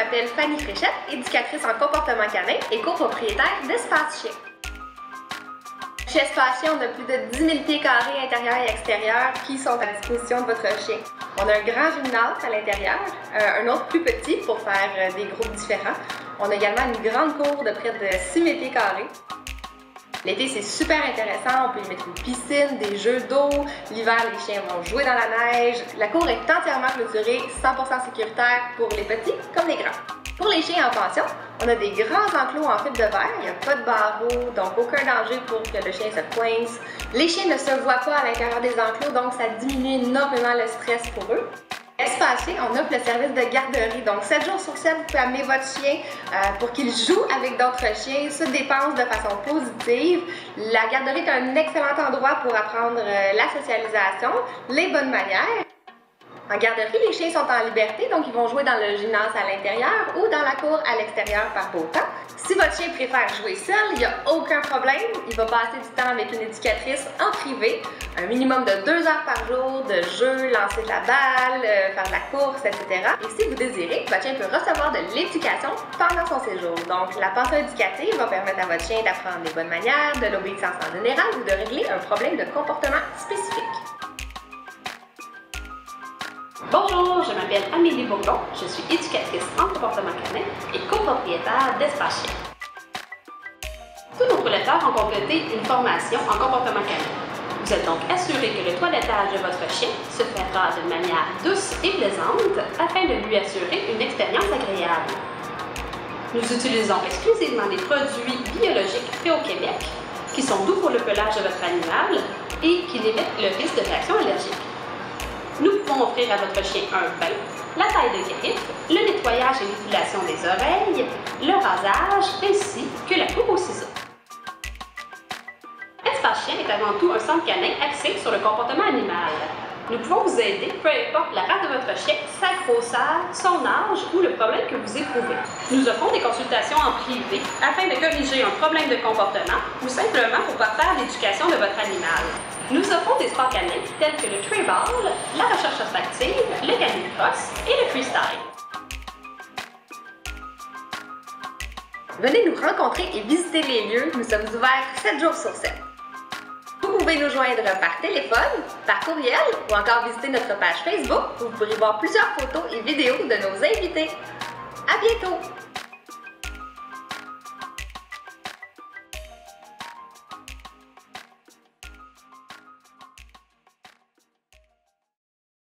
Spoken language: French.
m'appelle Fanny Fréchette, éducatrice en comportement canin et copropriétaire d'Espace Chien. Chez Espace Chien, on a plus de 10 000 pieds carrés intérieurs et extérieurs qui sont à disposition de votre chien. On a un grand gymnase à l'intérieur, un autre plus petit pour faire des groupes différents. On a également une grande cour de près de 6 000 pieds carrés. L'été, c'est super intéressant. On peut y mettre une piscine, des jeux d'eau. L'hiver, les chiens vont jouer dans la neige. La cour est entièrement clôturée, 100% sécuritaire pour les petits comme les grands. Pour les chiens en pension, on a des grands enclos en fibre de verre. Il n'y a pas de barreaux, donc aucun danger pour que le chien se coince. Les chiens ne se voient pas à l'intérieur des enclos, donc ça diminue énormément le stress pour eux. Espace Chien, on offre le service de garderie. Donc, 7 jours sur 7, vous pouvez amener votre chien pour qu'il joue avec d'autres chiens, se dépense de façon positive. La garderie est un excellent endroit pour apprendre la socialisation, les bonnes manières. En garderie, les chiens sont en liberté, donc ils vont jouer dans le gymnase à l'intérieur ou dans la cour à l'extérieur par beau temps. Si votre chien préfère jouer seul, il n'y a aucun problème. Il va passer du temps avec une éducatrice en privé, un minimum de 2 heures par jour de jeu, lancer de la balle, faire de la course, etc. Et si vous désirez, votre chien peut recevoir de l'éducation pendant son séjour. Donc, la pension éducative va permettre à votre chien d'apprendre des bonnes manières, de l'obéissance en général ou de régler un problème de comportement spécifique. Bonjour, je m'appelle Amélie Bourdon, je suis éducatrice en comportement canin et copropriétaire d'Espace Chien. Tous nos toiletteurs ont complété une formation en comportement canin. Vous êtes donc assuré que le toilettage de votre chien se fera de manière douce et plaisante afin de lui assurer une expérience agréable. Nous utilisons exclusivement des produits biologiques faits au Québec qui sont doux pour le pelage de votre animal et qui limitent le risque de réaction allergique. Nous pouvons offrir à votre chien un bain, la taille de griffe, le nettoyage et l'épilation des oreilles, le rasage ainsi que la coupe au ciseau. Espace Chien est avant tout un centre canin axé sur le comportement animal. Nous pouvons vous aider, peu importe la race de votre chien, sa grosseur, son âge ou le problème que vous éprouvez. Nous offrons des consultations en privé afin de corriger un problème de comportement ou simplement pour parfaire l'éducation de votre animal. Nous offrons des sports canins tels que le trayball, la recherche olfactive, le canicross et le freestyle. Venez nous rencontrer et visiter les lieux. Nous sommes ouverts 7 jours sur 7. Vous pouvez nous joindre par téléphone, par courriel ou encore visiter notre page Facebook où vous pourrez voir plusieurs photos et vidéos de nos invités. À bientôt!